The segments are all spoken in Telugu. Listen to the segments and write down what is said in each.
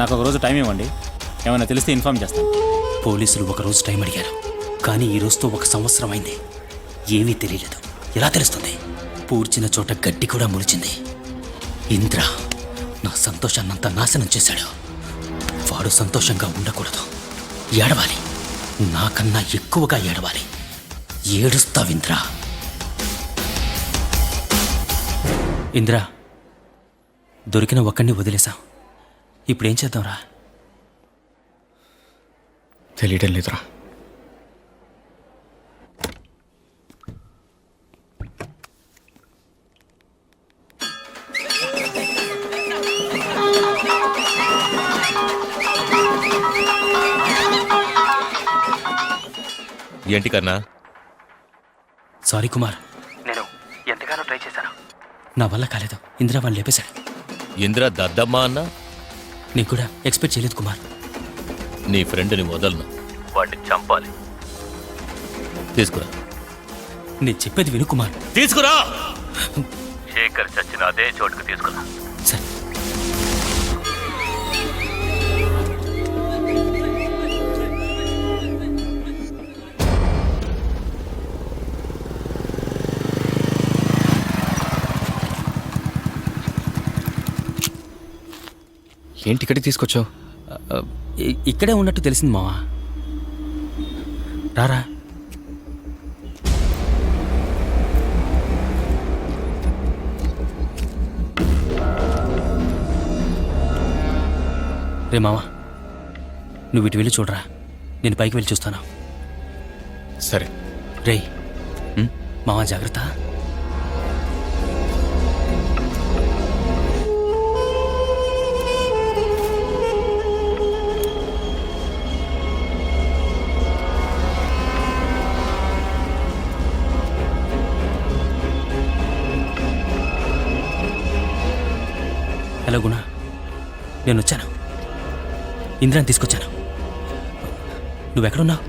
నాకు ఒక రోజు టైం ఇవ్వండి, ఏమైనా తెలిస్తే ఇన్ఫార్మ్ చేస్తాను. పోలీసులు ఒకరోజు టైం అడిగారు, కానీ ఈ రోజుతో 1 సంవత్సరం అయింది. ఏమీ తెలియలేదు. ఎలా తెలుస్తుంది? పూడ్చిన చోట గడ్డి కూడా ములిచింది. ఇంద్ర నా సంతోషాన్నంతా నాశనం చేశాడు. వాడు సంతోషంగా ఉండకూడదు, ఏడవాలి. నాకన్నా ఎక్కువగా ఏడవాలి. ఏడుస్తావింద్ర. ఇంద్ర, దొరికిన ఒక్కడిని వదిలేశాం. ఇప్పుడేం చేద్దాంరా? తెలియడం లేదురా. ఏంటి కన్నా? సారీ కుమార్, నేను ఎంతగానో ట్రై చేశాను. నా వల్ల కాలేదు. ఇంద్ర వాళ్ళు లేపేశాడు. ఇంద్ర దద్దమ్మ అన్నా? నేను కూడా ఎక్స్పెక్ట్ చేయలేదు కుమార్. నీ ఫ్రెండ్ని వదలను, వాడిని చంపాలి. తీసుకురా. నేను చెప్పేది విను కుమార్. తీసుకురా. శేఖర్ చచ్చిన అదే చోటుకు తీసుకురా. సరే. ఏంటి ఇక్కడికి తీసుకొచ్చావు? ఇక్కడే ఉన్నట్టు తెలిసింది మావా. రారా. రే మావా, నువ్వు ఇటు వెళ్ళి చూడరా, నేను పైకి వెళ్ళి చూస్తాను. సరే. రే మావా, జాగ్రత్త. హలో గుణ, నేను వచ్చాను. ఇంద్రాన్ని తీసుకొచ్చాను. నువ్వెక్కడున్నావు?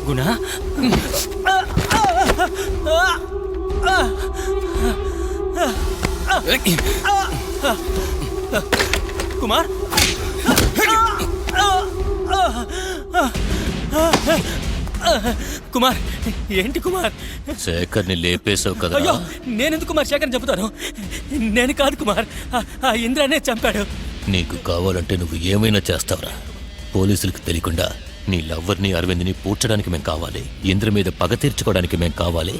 గుణ, కుమార్, కుమార్, ఏంటి కుమార్? శేఖర్ని లేపేశావు కదా? అయ్యో, నేనెందుకు కుమార్ శేఖర్ని చెబుతాను? నేను కాదు కుమార్, ఆ ఇంద్రానే చంపాడు. నీకు కావాలంటే నువ్వు ఏమైనా చేస్తావురా. పోలీసులకు తెలియకుండా నీ లవ్వర్ని అరవింద్ని పూడ్చడానికి మేం కావాలి. ఇంద్ర మీద పగ తీర్చుకోవడానికి మేం కావాలి.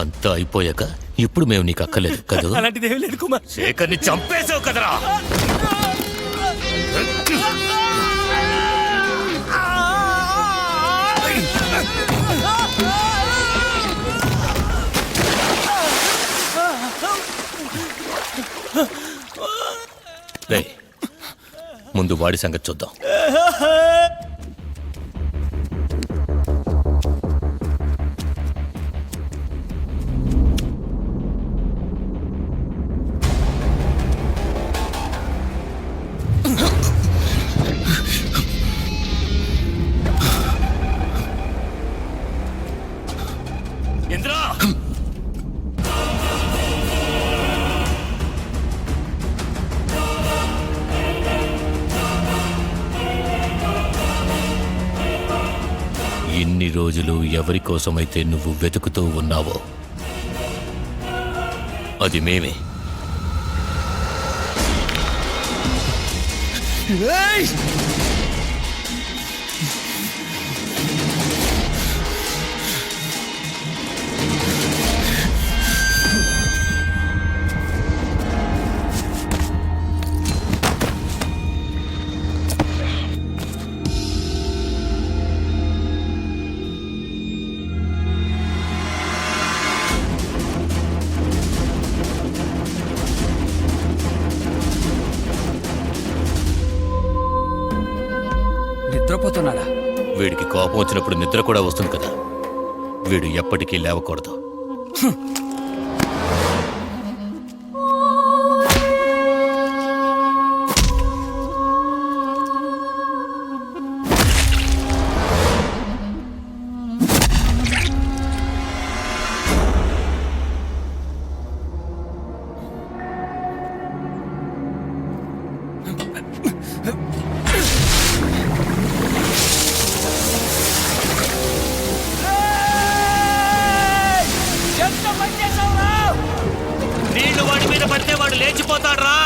అంతా అయిపోయాక ఇప్పుడు మేము నీకు అక్కర్లేదు కదా? అలాంటిది ఏమీ లేదు కుమార్. శేఖర్ని చంపేశావు కదరా. రేయ్, ముందు వాడి సంగతి చూద్దాం. ఇంద్రా, ఇన్ని రోజులు ఎవరి కోసమైతే నువ్వు వెతుకుతూ ఉన్నావో అది మేమే. నిద్రపోతున్నాడా? వీడికి కోపం వచ్చినప్పుడు నిద్ర కూడా వస్తుంది కదా. వీడు ఎప్పటికీ లేవకూడదు. వాడి మీద పడితే వాడు లేచిపోతాడు రా.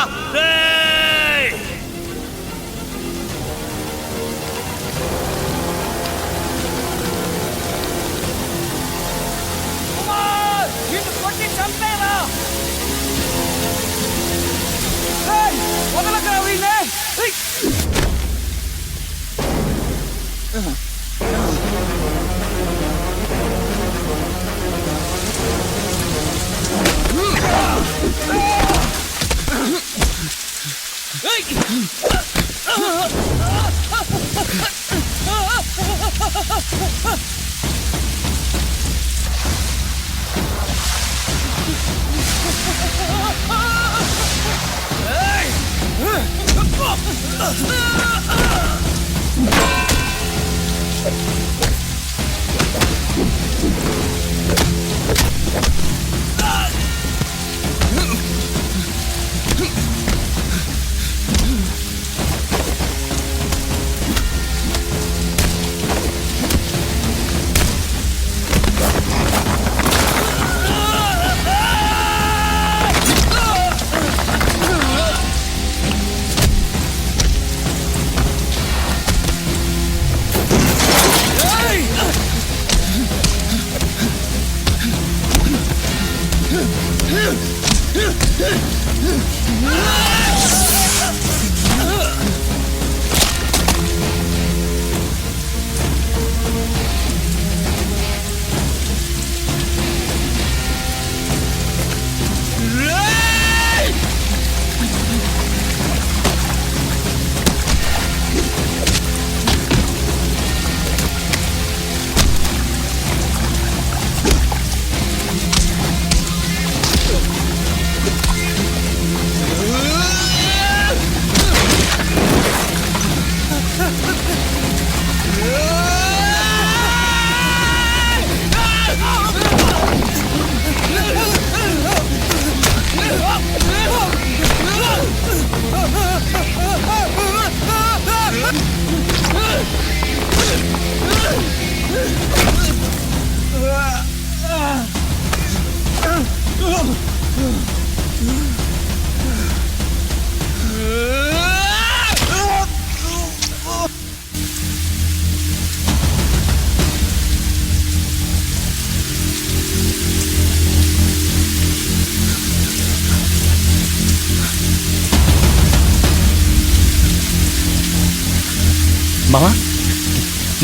మావా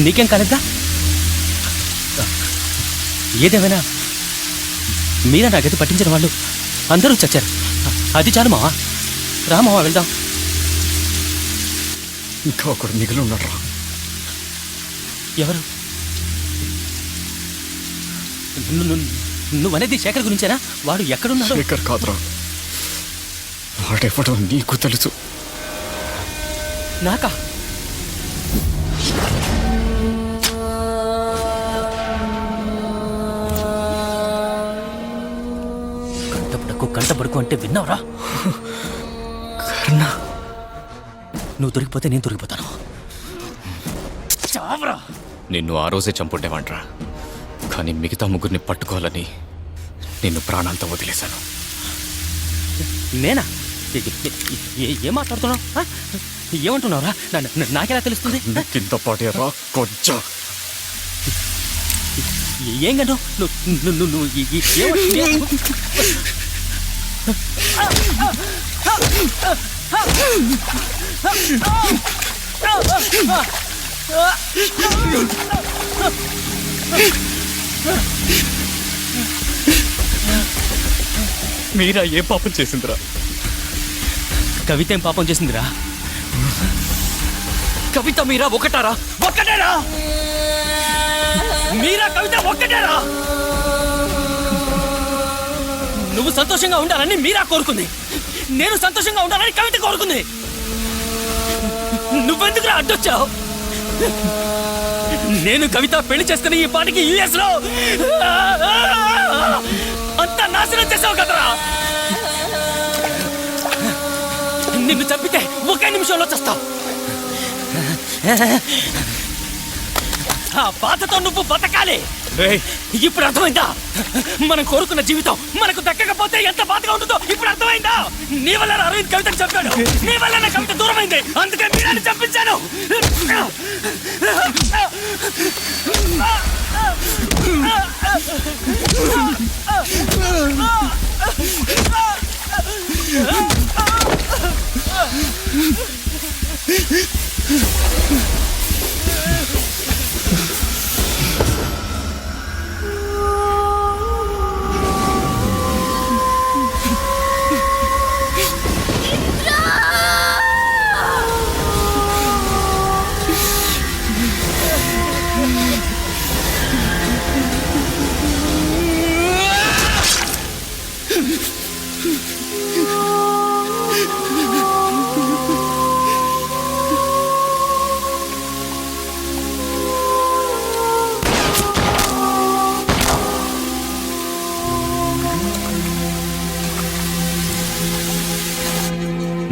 నీకేం కాలేదా? ఏదేమైనా మీరా నా గతి పట్టించిన వాళ్ళు అందరూ చచ్చారు. అది చాలు మావా. రా మావా వెళ్దాం. ఇంకా ఒకడు మిగిలి ఉన్నాడు రా. ఎవరు? నువ్వనేది శేఖర్ గురించేనా? వాడు ఎక్కడున్నాడు? శేఖర్ కాదురా, వాడెవడో నీకు తెలుసు. నాకా? కంటపడుకు అంటే విన్నావురా? కర్ణ, నువ్వు దొరికిపోతే నేను దొరికిపోతాను. చావరా! నిన్ను ఆ రోజే చంపుండేవాడ్రా, కానీ మిగతా ముగ్గురిని పట్టుకోవాలని నిన్ను ప్రాణాంతం వదిలేశాను. నేనా? ఏం మాట్లాడుతున్నావు? ఏమంటున్నావురా? నాకెలా తెలుస్తుంది? కింద పాటేరా కొంచెం. ఏం కను నువ్వు మీరా ఏ పాపం చేసిందిరా? కవిత ఏం పాపం చేసిందిరా? కవిత మీరా ఒకటారా? ఒక్కటేరా? మీరా కవిత ఒక్కటేరా? నువ్వు సంతోషంగా ఉండాలని మీరా కోరుకుంది, నేను సంతోషంగా ఉండాలని కవిత కోరుకుంది. నువ్వెందుకురా అడ్డొచ్చావు? నేను కవిత పెళ్లి చేసుకుని ఈ పాటికి యుఎస్ లో అంతా నాశనం చేసావు కదరా. నిన్ను చంపితే ఒకే నిమిషంలో చస్తావు. ఆ బాధతో నువ్వు బతకాలి. ఇప్పుడు అర్థమైందా? మనం కోరుకున్న జీవితం మనకు దక్కకపోతే ఎంత బాధగా ఉంటుందో ఇప్పుడు అర్థమైందా? నీ వల్ల అరవింద్ కవితను చంపాడు, నీ వల్ల నా కవిత దూరమైంది, అందుకే మీరాన్ని చంపించాను.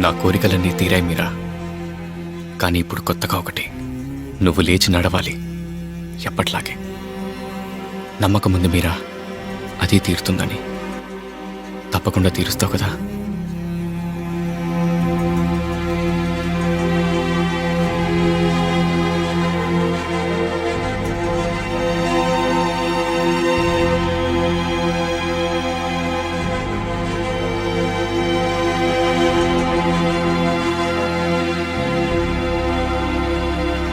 నా కోరికలన్నీ తీరాయి మీరా. కానీ ఇప్పుడు కొత్తగా ఒకటి, నువ్వు లేచి నడవాలి ఎప్పట్లాగే. నమ్మకం ఉంది మీరా, అది తీరుతుందని. తప్పకుండా తీరుస్తావు కదా?